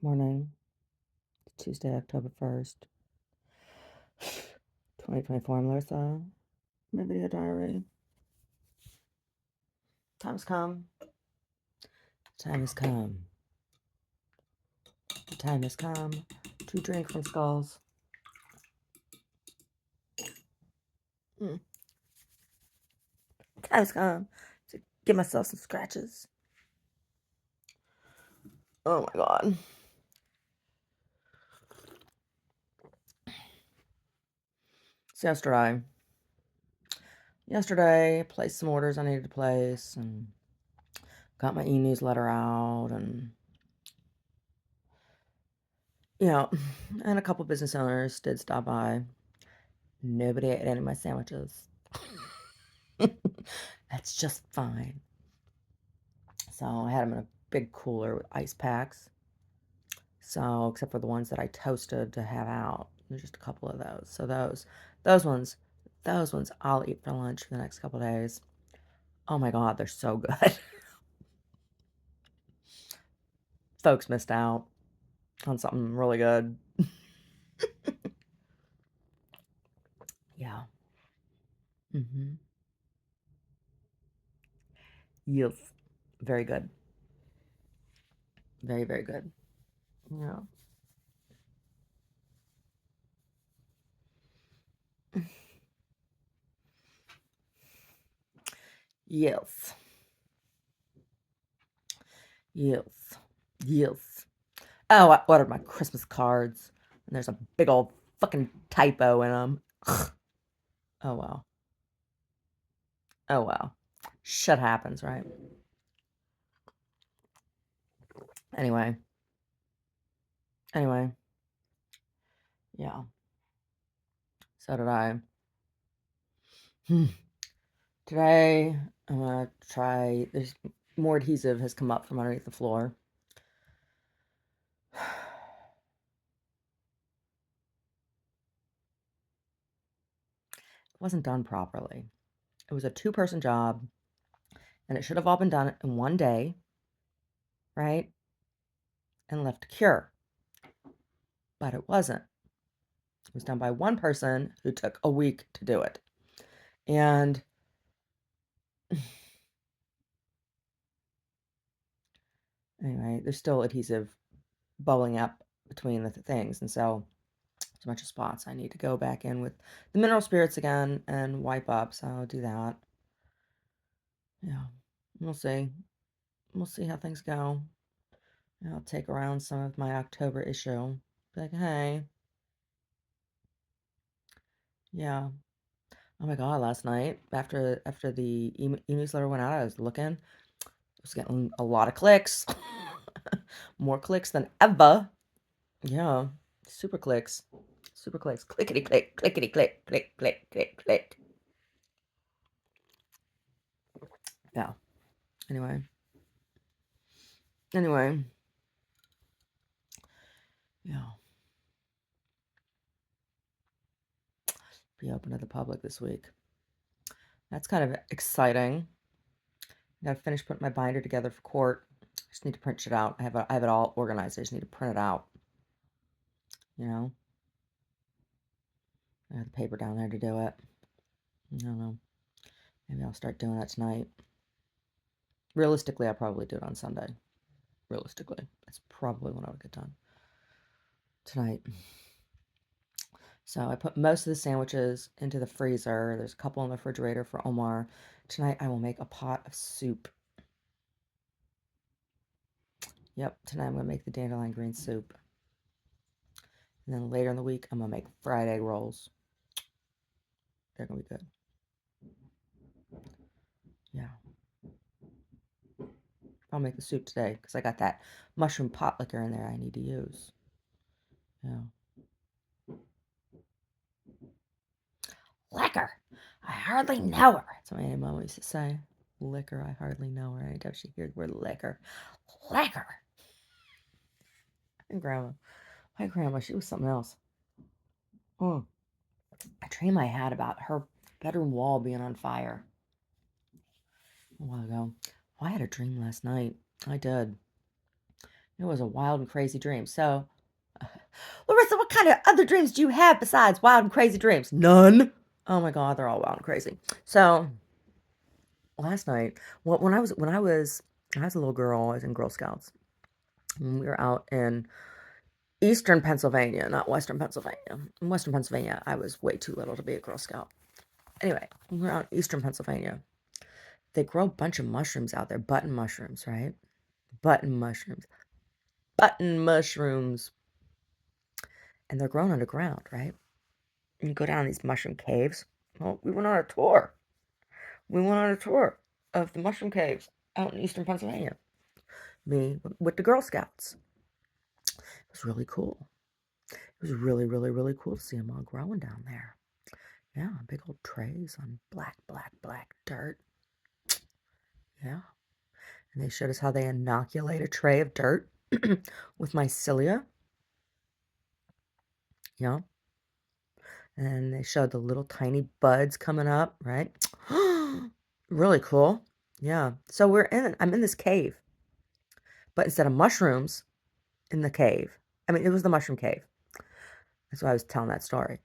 Morning, Tuesday, October 1st, 2024. I'm Larissa. My video diary. Time's come. Time has come. The time has come to drink from skulls. Time has come to give myself some scratches. Oh my god. So yesterday, placed some orders I needed to place and got my e-newsletter out and and a couple business owners did stop by. Nobody ate any of my sandwiches. That's just fine. So I had them in a big cooler with ice packs. So, except for the ones that I toasted to have out. There's just a couple of those. So those ones I'll eat for lunch for the next couple days. Oh my god, they're so good. Folks missed out on something really good. Yeah. Yes. Very good. Very, very good. Yeah. Yes. Yes. Yes. Oh, I ordered my Christmas cards, and there's a big old fucking typo in them. Oh, well. Oh, well. Shit happens, right? Anyway. Yeah. So did I. Today, I'm gonna try. There's more adhesive has come up from underneath the floor. It wasn't done properly. It was a 2-person job, and it should have all been done in one day, right? And left to cure. But it wasn't. It was done by one person who took a week to do it. And anyway, there's still adhesive bubbling up between the things. And so there's a bunch of spots I need to go back in with the mineral spirits again and wipe up. So I'll do that. Yeah, we'll see. We'll see how things go. I'll take around some of my October issue. Be like, hey, yeah. Oh my god, last night after the e-newsletter went out, I was looking. I was getting a lot of clicks. More clicks than ever. Yeah. Super clicks. Super clicks. Clickety click, clickety click, click, click, click, click. Yeah. Anyway. Yeah. Be open to the public this week. That's kind of exciting. I gotta finish putting my binder together for court. I just need to print shit out. I have it all organized. I just need to print it out. You know? I have the paper down there to do it. I don't know. Maybe I'll start doing that tonight. Realistically, I'll probably do it on Sunday. Realistically. That's probably when I would get done. Tonight. So I put most of the sandwiches into the freezer. There's a couple in the refrigerator for Omar. Tonight I will make a pot of soup. Yep, tonight I'm going to make the dandelion green soup. And then later in the week, I'm going to make fried egg rolls. They're going to be good. Yeah. I'll make the soup today because I got that mushroom pot liquor in there I need to use. Yeah. Liquor. I hardly know her. That's what my mom used to say. Liquor. I hardly know her. Anytime she hears the word liquor. Liquor. And grandma. My grandma, she was something else. Oh. A dream I had about her bedroom wall being on fire a while ago. Oh, I had a dream last night. I did. It was a wild and crazy dream. So, Larissa, what kind of other dreams do you have besides wild and crazy dreams? None. Oh my God, they're all wild and crazy. So last night, well, when I was a little girl, I was in Girl Scouts. And we were out in Eastern Pennsylvania, not Western Pennsylvania. In Western Pennsylvania, I was way too little to be a Girl Scout. Anyway, we were out in Eastern Pennsylvania. They grow a bunch of mushrooms out there, button mushrooms, right? Button mushrooms. Button mushrooms. And they're grown underground, right? And you go down these mushroom caves. Well, we went on a tour. We went on a tour of the mushroom caves out in Eastern Pennsylvania. Me with the Girl Scouts. It was really cool. It was really, really, really cool to see them all growing down there. Yeah, big old trays on black, black, black dirt. Yeah. And they showed us how they inoculate a tray of dirt with mycelia. Yeah. And they showed the little tiny buds coming up, right? Really cool. Yeah. So I'm in this cave, but instead of mushrooms in the cave, I mean, it was the mushroom cave. That's why I was telling that story.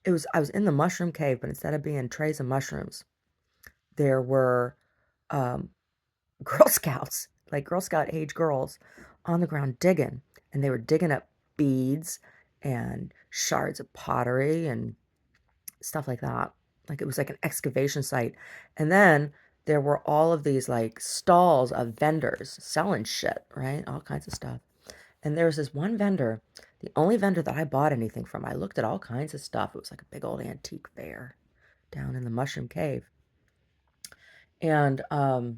I was in the mushroom cave, but instead of being trays of mushrooms, there were um, Girl Scouts, like Girl Scout age girls, on the ground digging. And they were digging up beads and shards of pottery and stuff like that. Like it was like an excavation site. And then there were all of these like stalls of vendors selling shit, right? All kinds of stuff. And there was this one vendor, the only vendor that I bought anything from. I looked at all kinds of stuff. It was like a big old antique fair down in the Mushroom Cave. And I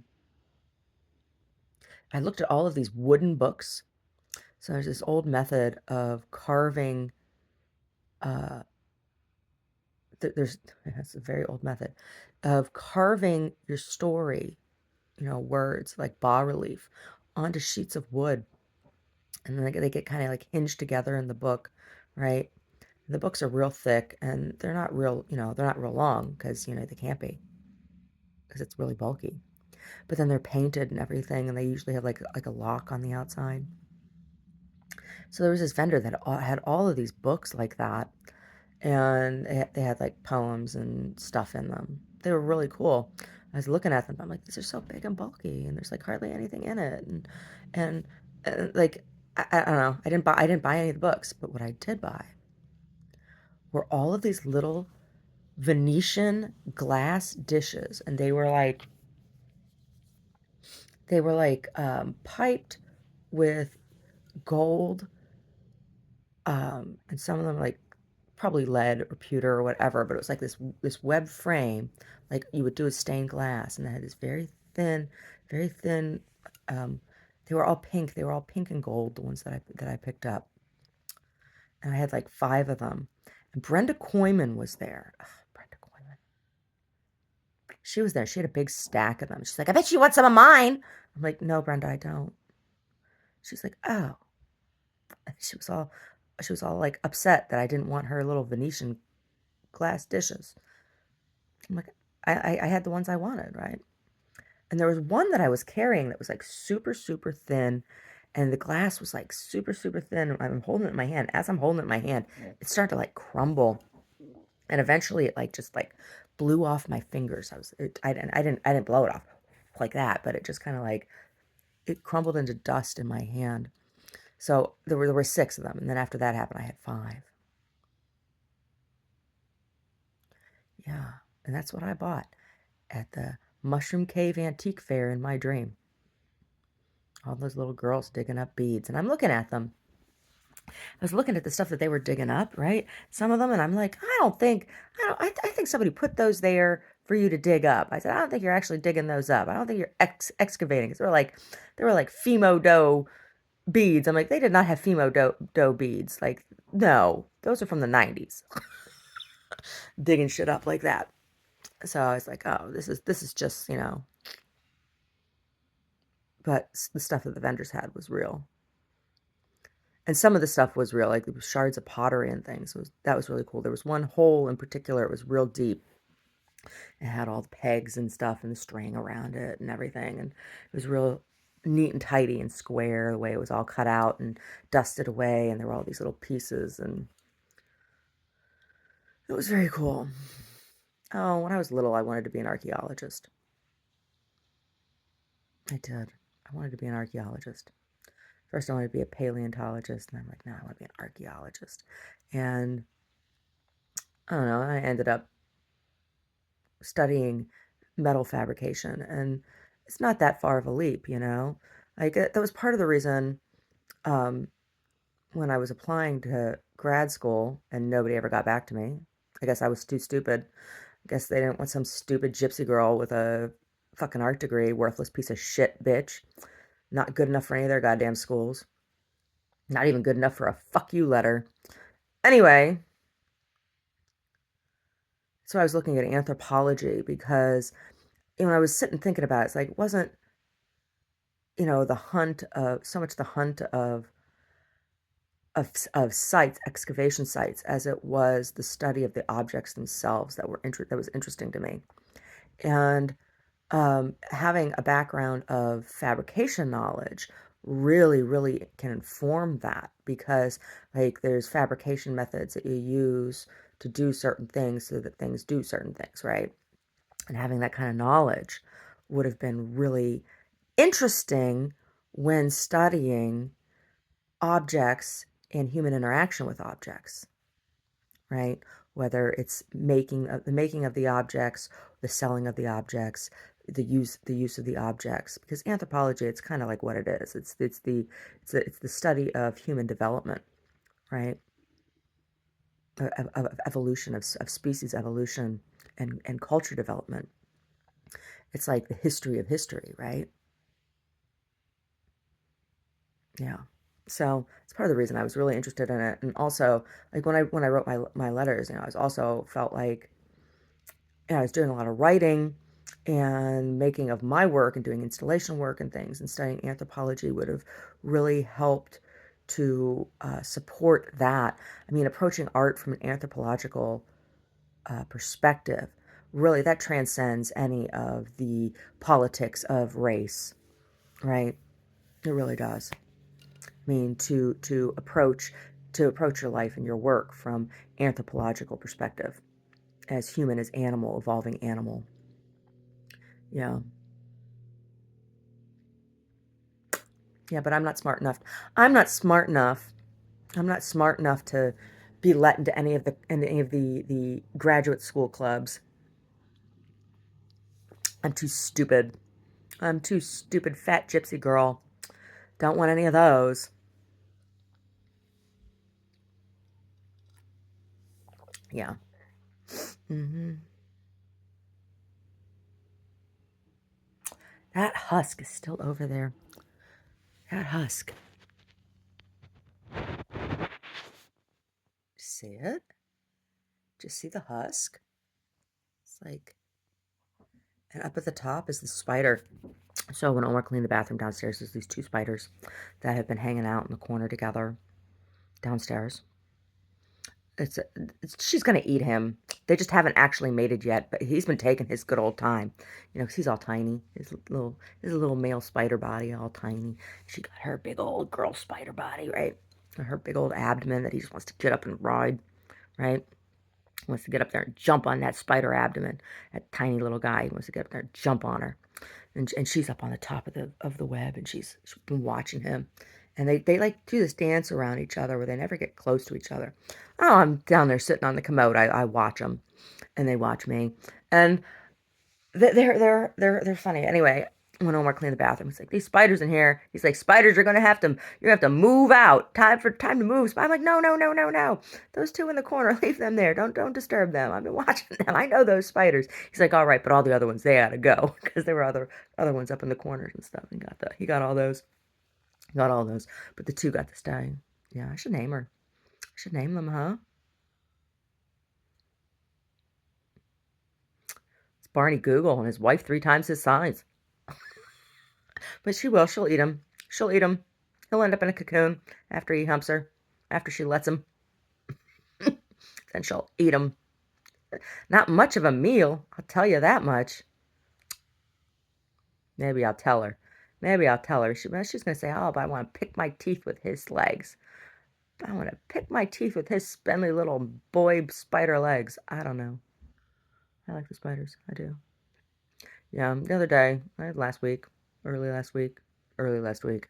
looked at all of these wooden books. So there's this old method of carving. There's That's a very old method of carving your story, words like bas relief onto sheets of wood, and then they get kind of like hinged together in the book, right? The books are real thick and they're not real long because they can't be because it's really bulky. But then they're painted and everything, and they usually have like a lock on the outside. So there was this vendor that had all of these books like that, and they had like poems and stuff in them. They were really cool. I was looking at them. I'm like, these are so big and bulky, and there's like hardly anything in it, and, like I don't know. I didn't buy any of the books, but what I did buy were all of these little Venetian glass dishes, and they were like piped with gold, and some of them like probably lead or pewter or whatever, but it was like this web frame, like you would do with stained glass, and it had this very thin. Um, they were all pink. They were all pink and gold. The ones that I picked up, and I had like 5 of them. And Brenda Coyman was there. Ugh, Brenda Coyman. She was there. She had a big stack of them. She's like, I bet you want some of mine. I'm like, no, Brenda, I don't. She's like, oh. She was all like upset that I didn't want her little Venetian glass dishes. I'm like, I had the ones I wanted, right? And there was one that I was carrying that was like super, super thin. And the glass was like super, super thin. I'm holding it in my hand. As I'm holding it in my hand, it started to like crumble. And eventually it like just like blew off my fingers. I didn't blow it off like that, but it just kind of like, it crumbled into dust in my hand. So there were 6 of them. And then after that happened, I had 5. Yeah. And that's what I bought at the Mushroom Cave Antique Fair in my dream. All those little girls digging up beads. And I'm looking at them. I was looking at the stuff that they were digging up, right? Some of them, and I'm like, I think somebody put those there for you to dig up. I said, I don't think you're actually digging those up. I don't think you're excavating. Because they were like Fimo dough beads. I'm like, they did not have Fimo dough beads. Like, no, those are from the 90s. Digging shit up like that. So I was like, oh, this is just, but the stuff that the vendors had was real. And some of the stuff was real, like there was shards of pottery and things. That was really cool. There was one hole in particular, it was real deep. It had all the pegs and stuff and the string around it and everything. And it was real, neat and tidy and square, the way it was all cut out and dusted away, and there were all these little pieces, and it was very cool. Oh, when I was little, I wanted to be an archaeologist. I did. I wanted to be an archaeologist. First, I wanted to be a paleontologist, and I'm like, no, I want to be an archaeologist. And I don't know, I ended up studying metal fabrication, and it's not that far of a leap, you know? Like, that was part of the reason um, when I was applying to grad school and nobody ever got back to me. I guess I was too stupid. I guess they didn't want some stupid gypsy girl with a fucking art degree, worthless piece of shit bitch. Not good enough for any of their goddamn schools. Not even good enough for a fuck you letter. Anyway, so I was looking at anthropology because when I was sitting thinking about it, it's like it wasn't, the hunt of so much the hunt of sites, excavation sites, as it was the study of the objects themselves that was interesting to me. And having a background of fabrication knowledge really, really can inform that, because like there's fabrication methods that you use to do certain things so that things do certain things, right? And having that kind of knowledge would have been really interesting when studying objects and human interaction with objects, right? Whether it's the making of the objects, the selling of the objects, the use of the objects. Because anthropology, it's kind of like what it is. It's the study of human development, right? Of evolution, of species evolution, and culture development. It's like the history of history, right? Yeah. So it's part of the reason I was really interested in it. And also, like when I wrote my letters, I was also felt like, I was doing a lot of writing and making of my work and doing installation work and things, and studying anthropology would have really helped to support that. I mean, approaching art from an anthropological perspective, really, that transcends any of the politics of race, right? It really does. I mean, to approach your life and your work from anthropological perspective, as human, as animal, evolving animal. Yeah. Yeah, but I'm not smart enough. I'm not smart enough. I'm not smart enough to be let into any of the graduate school clubs. I'm too stupid. I'm too stupid, fat gypsy girl. Don't want any of those. Yeah. Hmm. That husk is still over there. That husk. See it? Just see the husk? It's like, and up at the top is the spider. So when Omar cleaned the bathroom downstairs, there's these two spiders that have been hanging out in the corner together downstairs. It's, she's gonna eat him. They just haven't actually mated yet, but he's been taking his good old time, 'cause he's all tiny. His little male spider body, all tiny. She got her big old girl spider body, right? Her big old abdomen that he just wants to get up and ride, right? Wants to get up there and jump on that spider abdomen. That tiny little guy wants to get up there and jump on her. And she's up on the top of the web, and she's been watching him. And they like do this dance around each other where they never get close to each other. Oh, I'm down there sitting on the commode. I watch them, and they watch me. And they're funny. Anyway, when Omar cleaned the bathroom, he's like, "These spiders in here." He's like, "Spiders are you have to move out. Time to move." I'm like, "No, no, no, no, no. Those two in the corner, leave them there. Don't disturb them. I've been watching them. I know those spiders." He's like, "All right, but all the other ones, they gotta go," because there were other ones up in the corners and stuff. He got all those. Got all those, but the two got to stay. Yeah, I should name her. I should name them, huh? It's Barney Google and his wife 3 times his size. But she will. She'll eat him. She'll eat him. He'll end up in a cocoon after he humps her. After she lets him. Then she'll eat him. Not much of a meal, I'll tell you that much. Maybe I'll tell her. Maybe I'll tell her. She's going to say, oh, but I want to pick my teeth with his legs. I want to pick my teeth with his spindly little boy spider legs. I don't know. I like the spiders. I do. Yeah, the other day, early last week, early last week,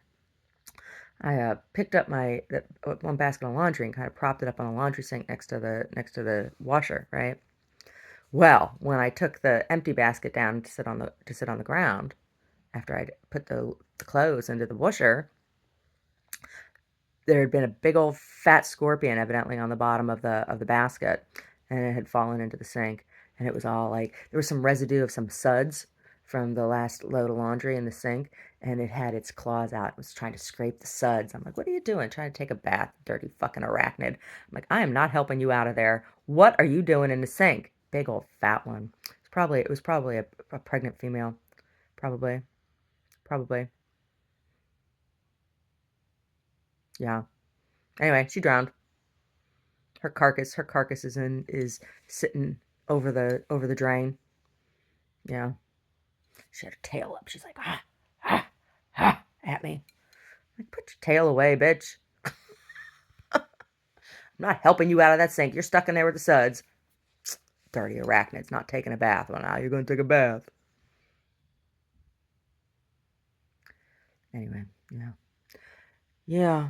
I picked up one basket of laundry and kind of propped it up on the laundry sink next to the washer, right? Well, when I took the empty basket down to sit on the ground after I'd put the clothes into the washer, there had been a big old fat scorpion evidently on the bottom of the basket, and it had fallen into the sink, and it was all like there was some residue of some suds from the last load of laundry in the sink, and it had its claws out. It was trying to scrape the suds. I'm like, what are you doing? Trying to take a bath, dirty fucking arachnid. I'm like, I am not helping you out of there. What are you doing in the sink? Big old fat one. It was probably a pregnant female. Probably. Probably. Yeah. Anyway, she drowned. Her carcass is sitting over the drain. Yeah. She had her tail up. She's like, at me. Like, put your tail away, bitch. I'm not helping you out of that sink. You're stuck in there with the suds. Dirty arachnids, not taking a bath. Well, now you're going to take a bath. Anyway, yeah. Yeah.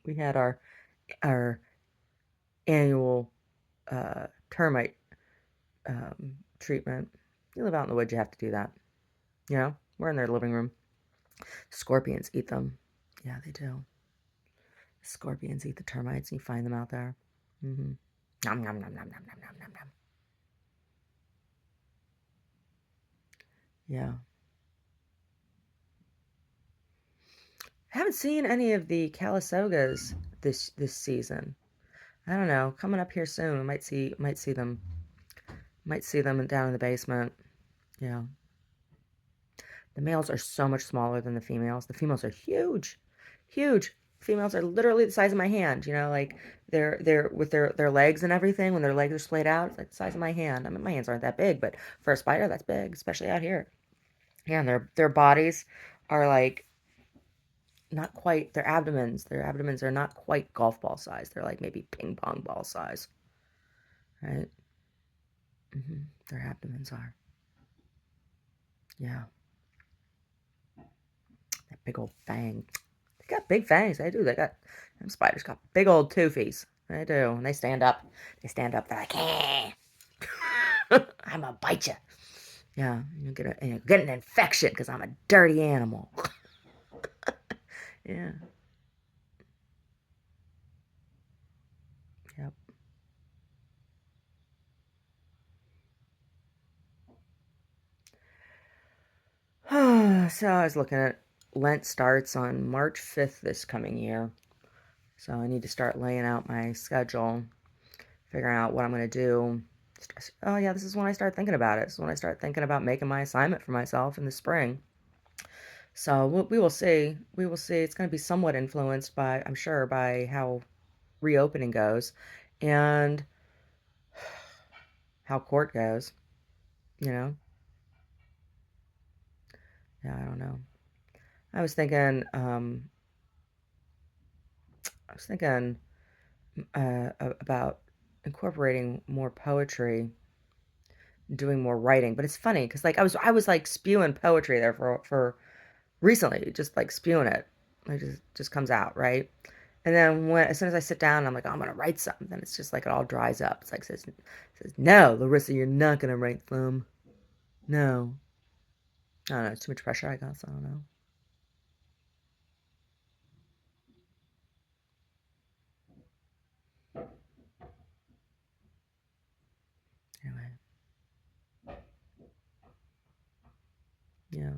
We had our annual termite treatment. You live out in the woods, you have to do that. You know, we're in their living room. Scorpions eat them. Yeah, they do. Scorpions eat the termites, and you find them out there. Mm-hmm. Nom nom nom nom nom nom nom nom nom. Yeah. I haven't seen any of the calistogas this season. I don't know. Coming up here soon, we might see them. Might see them down in the basement. Yeah. The males are so much smaller than the females. The females are huge, huge. Females are literally the size of my hand. You know, like they're with their legs and everything. When their legs are splayed out, it's like the size of my hand. I mean, my hands aren't that big, but for a spider, that's big, especially out here. Yeah, and their bodies are like not quite their abdomens are not quite golf ball size. They're like maybe ping pong ball size, right? Their abdomens are. Yeah, that big old fang. They got big fangs. They do. Them spiders got big old toofies. They do. And they stand up. They're like, eh. I'm gonna bite you. Yeah, you get an infection because I'm a dirty animal. Yeah. Yep. So I was looking at Lent starts on March 5th this coming year. So I need to start laying out my schedule, figuring out what I'm going to do. Oh, yeah, this is when I start thinking about it. This is when I start thinking about making my assignment for myself in the spring. So we will see. We will see. It's going to be somewhat influenced by, I'm sure, by how reopening goes and how court goes, you know? Yeah, I don't know. I was thinking, I was thinking about incorporating more poetry, doing more writing. But it's funny because like I was like spewing poetry there for recently, just like spewing it. It just comes out, right? And then as soon as I sit down, I'm like, oh, I'm gonna write something. Then it's just like it all dries up. It's like says no, Larissa, you're not gonna write some. No, I don't know. It's too much pressure, I guess. I don't know. Anyway, yeah.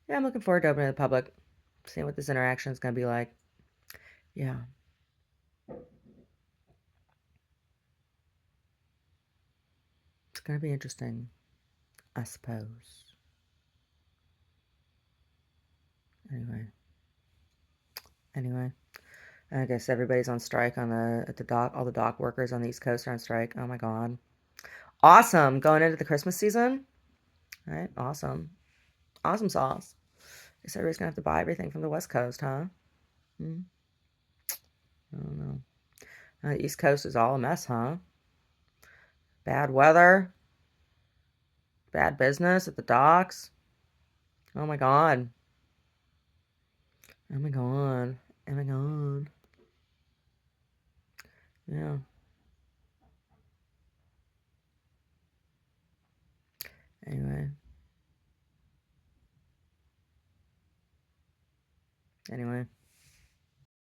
Yeah, I'm looking forward to opening to the public, seeing what this interaction is gonna be like. Yeah, it's gonna be interesting. I suppose. Anyway, I guess everybody's on strike at the dock. All the dock workers on the East Coast are on strike. Oh my God. Awesome. Going into the Christmas season. All right. Awesome. Awesome sauce. Guess everybody's gonna have to buy everything from the West Coast, huh? Hmm. I don't know. The East Coast is all a mess, huh? Bad weather, bad business at the docks. Oh my God. Oh my God. Oh my God. Yeah. Anyway. Anyway.